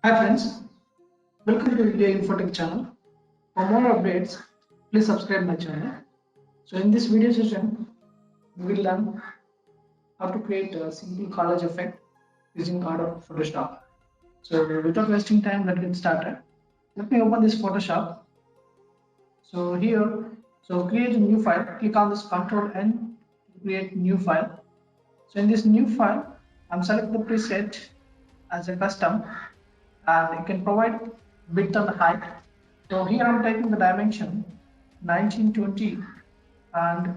Hi friends, welcome to India Infotech channel. For more updates, please subscribe my channel. So in this video session, we will learn how to create a simple collage effect using Adobe Photoshop. So without wasting time, let's get started. Let me open this Photoshop. So here, create a new file. Click on this Control N to create new file. So in this new file, I'm selecting the preset as a custom, and you can provide width and height. So here I'm taking the dimension 1920 and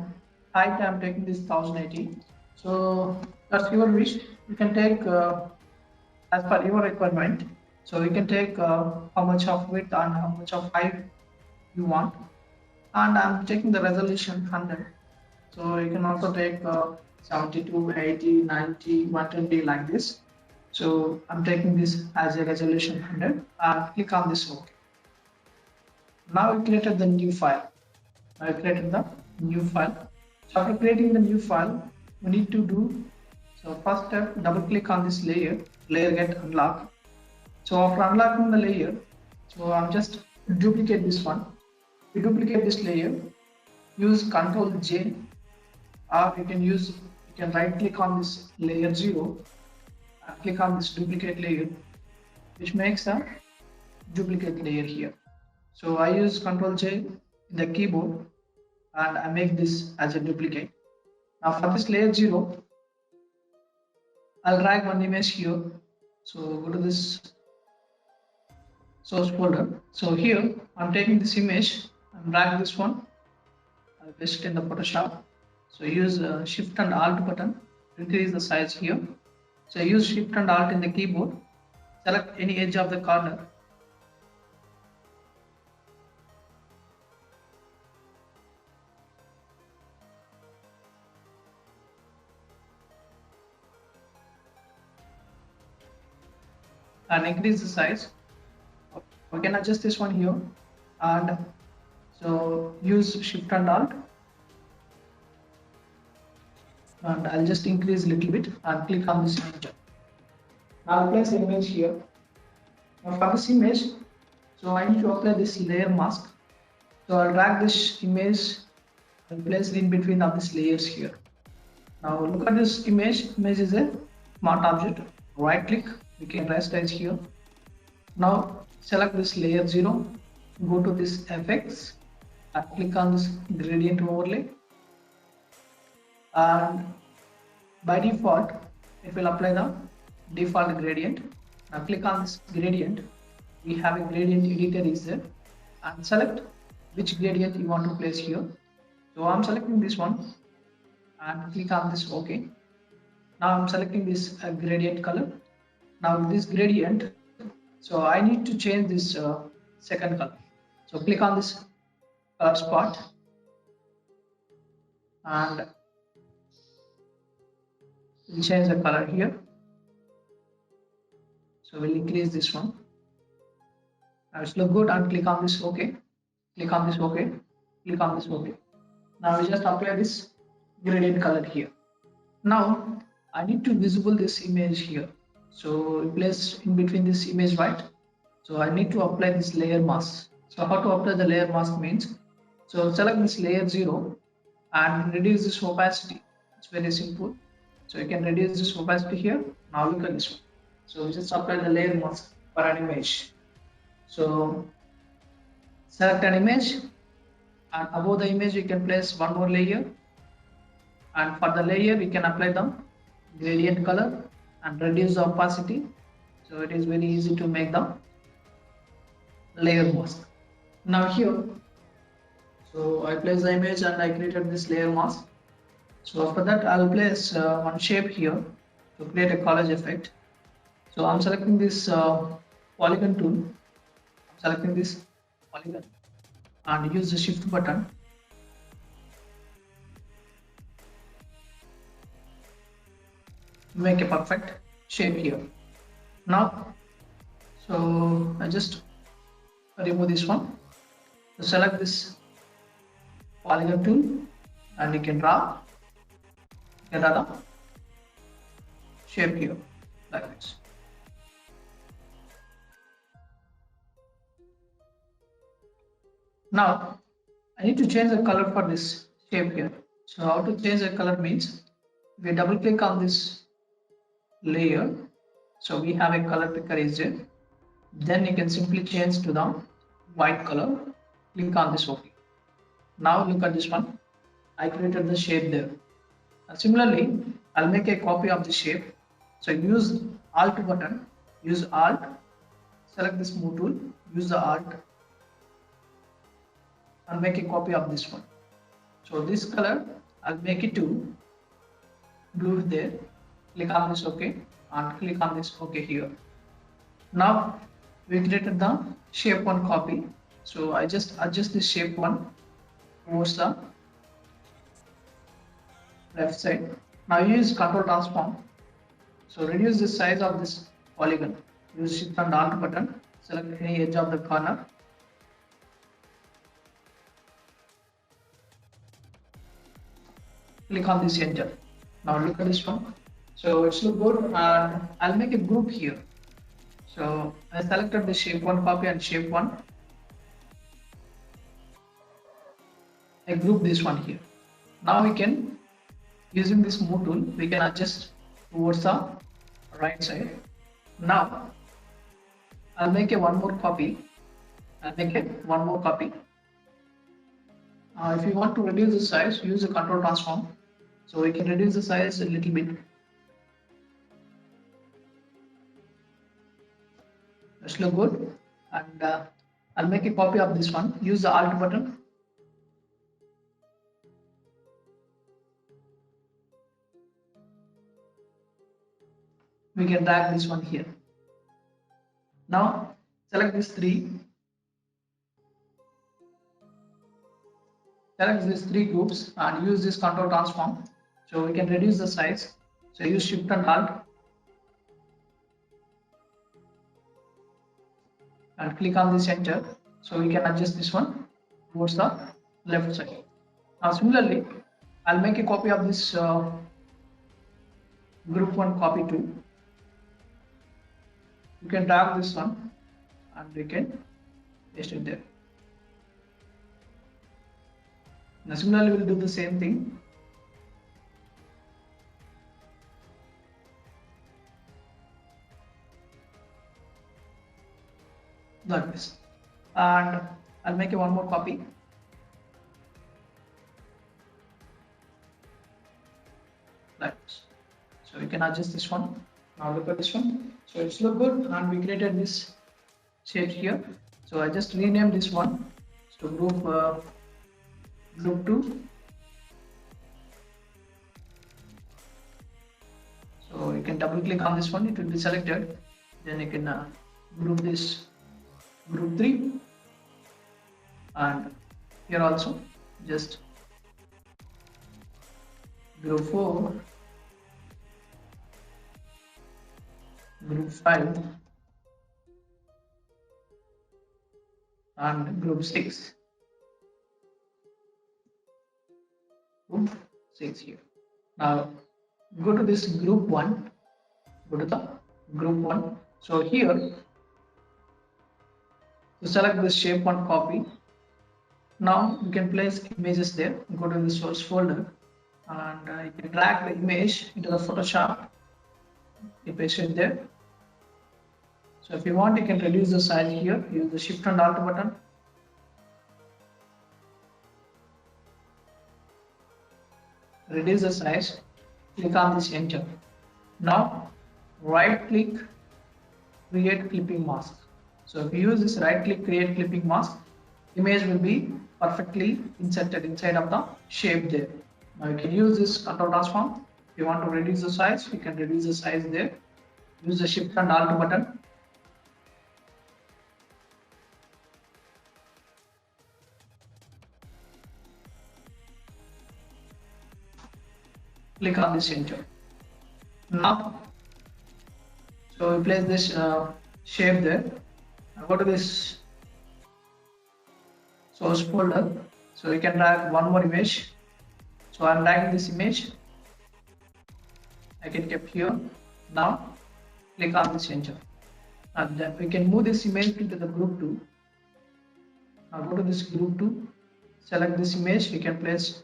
height I'm taking this 1080. So that's your wish. You can take as per your requirement. So you can take how much of width and how much of height you want. And I'm taking the resolution 100. So you can also take 72, 80, 90, 120 like this. So I'm taking this as a resolution 100 and click on this OK. Now we created the new file. I created the new file. So after creating the new file, we need to do, so first step, double click on this layer get unlocked. So after unlocking the layer, so I'm just duplicate this one. We duplicate this layer, use Ctrl J, or you can right click on this layer 0 and click on this duplicate layer, which makes a duplicate layer here. So I use Ctrl J in the keyboard and I make this as a duplicate. Now for this layer 0, I'll drag one image here. So go to this source folder. So here I'm taking this image and drag this one. I'll paste it in the Photoshop. So use Shift and Alt button to increase the size here. So use Shift and Alt in the keyboard. Select any edge of the corner. And increase the size. We can adjust this one here, and so use Shift and Alt, and I'll just increase a little bit and click on this image. Now I'll place the image here. Now for this image, so I need to apply this layer mask. So I'll drag this image and place it in between of these layers here. Now look at this image. Image is a smart object. Right click, we can rasterize here. Now select this layer 0, go to this effects and click on this gradient overlay, and by default it will apply the default gradient. Now click on this gradient. We have a gradient editor is there, and select which gradient you want to place here. So I'm selecting this one and click on this OK. Now I'm selecting this gradient color. Now this gradient, so I need to change this second color. So click on this spot and we'll change the color here. So we'll increase this one. Now it's look good, and click on this OK. Click on this OK. Click on this OK. Now we just apply this gradient color here. Now I need to visible this image here. So place in between this image, right? So I need to apply this layer mask. So how to apply the layer mask means, so select this layer 0 and reduce this opacity. It's very simple. So you can reduce this opacity here. Now look at this one. So we just apply the layer mask for an image. So select an image, and above the image you can place one more layer, and for the layer we can apply the gradient color and reduce the opacity. So it is very easy to make the layer mask. Now here, so I place the image and I created this layer mask. So after that I'll place one shape here to create a collage effect. So I'm selecting this polygon tool. I'm selecting this polygon and use the shift button. Make a perfect shape here. Now, so I just remove this one. So select this polygon tool and you can draw the shape here like this. Now I need to change the color for this shape here. So how to change the color means we double click on this layer. So we have a color picker is there. Then you can simply change to the white color. Click on this OK. Now look at this one. I created the shape there. Similarly, I'll make a copy of the shape. So use Alt button. Use Alt. Select this move tool. Use the Alt. I'll make a copy of this one. So this color, I'll make it to blue there. Click on this OK and click on this OK here. Now we created the shape 1 copy. So I just adjust this shape 1 towards the left side. Now use control transform. So reduce the size of this polygon. Use shift and alt button. Select any edge of the corner. Click on this enter. Now look at this one. So it's look good and I'll make a group here. So I selected the shape 1 copy and shape 1. I group this one here. Now we can, using this move tool, we can adjust towards the right side. Now I'll make a one more copy. If you want to reduce the size, use the control transform. So we can reduce the size a little bit. That's look good. And I'll make a copy of this one. Use the alt button. We can drag this one here. Now select these three. Select these three groups and use this control transform. So we can reduce the size. So use shift and alt and click on this enter. So we can adjust this one towards the left side. Now similarly, I'll make a copy of this group 1 copy 2. You can drag this one and we can paste it there. Now similarly, we'll do the same thing. Like this. And I'll make a one more copy. Like this. So we can adjust this one. Now look at this one. So it's look good and we created this shape here. So I just renamed this one to group 2. So you can double click on this one, it will be selected. Then you can group this group 3 and here also just group 4, group 5 and group 6. Group 6 here. Now go to this group 1, go to the group 1. So here to select this shape 1 copy. Now you can place images there. Go to the source folder and you can drag the image into the Photoshop. You paste it there. So if you want, you can reduce the size here. Use the shift and alt button. Reduce the size. Click on this enter. Now right click, create clipping mask. So if you use this right click, create clipping mask, image will be perfectly inserted inside of the shape there. Now you can use this control transform. If you want to reduce the size, you can reduce the size there. Use the shift and alt button. Click on this enter. Now, so we place this shape there. Now go to this source folder. So we can drag one more image. So I'm dragging this image. I can keep here. Now click on this enter. And then we can move this image into the group 2. Now go to this group 2, select this image, we can place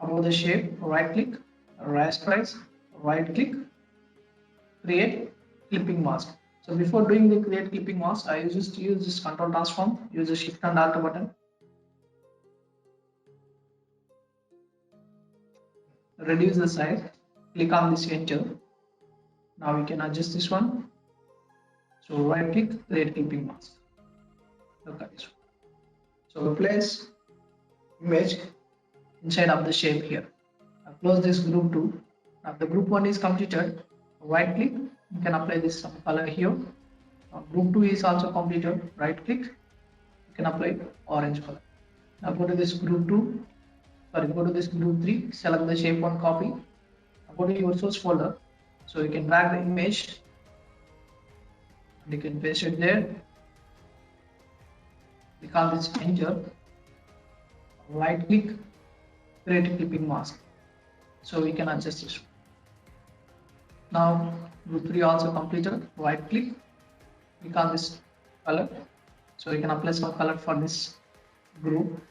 above the shape, right click, rasterize, right click, create clipping mask. So before doing the create clipping mask, I just use this control transform, use the shift and alt button, reduce the size, click on this enter. Now we can adjust this one. So right click, create clipping mask. Look at this one. So place image inside of the shape here. Now close this group 2. Now the group 1 is completed. Right click, you can apply this some color here. Now group 2 is also completed. Right click, you can apply orange color. Now go to this group 2. Go to this group 3. Select the shape 1 copy. Now go to your source folder. So you can drag the image and you can paste it there. Click on this enter. Right click, create clipping mask. So we can adjust this. Now group 3 also completed. Right click, click on this color. So you can apply some color for this group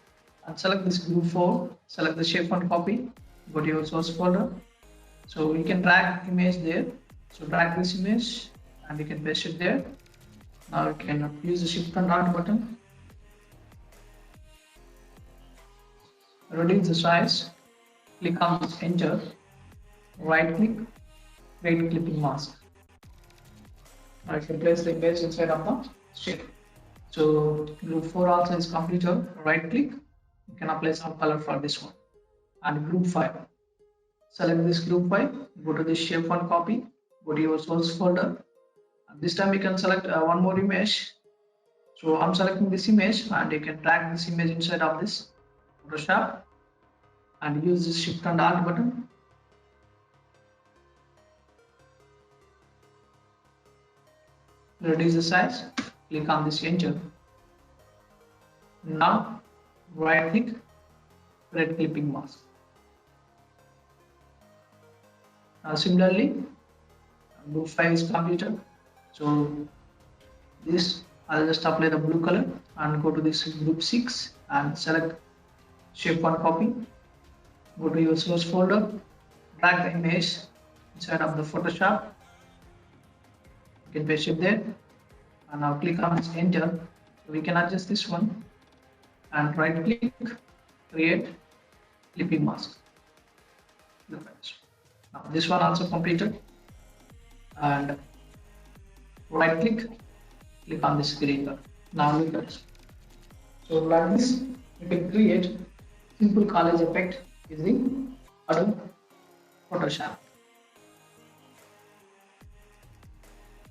and select this group 4. Select the shape 1 copy. Go to your source folder. So you can drag image there. So drag this image and you can paste it there. Now you can use the shift and alt button. Reduce the size. Click on this enter. Right click, create clipping mask. Now you can place the image inside of the shape. So group 4 also is completed. Right click, you can apply some color for this one. And group 5. Select this group 5, go to this shape 1 copy, go to your source folder. And this time you can select one more image. So I'm selecting this image and you can drag this image inside of this Photoshop and use this shift and alt button. Reduce the size, click on this enter. Now right click, create clipping mask. Now similarly, group 5 is completed. So this I'll just apply the blue color and go to this group 6 and select shape 1 copy. Go to your source folder, drag the image inside of the Photoshop. You can paste it there and now click on this enter. So we can adjust this one and right click, create clipping mask. Look at this. Now this one also completed and right click, click on this green color. Now look at this. So like this you can create simple collage effect using Adobe Photoshop.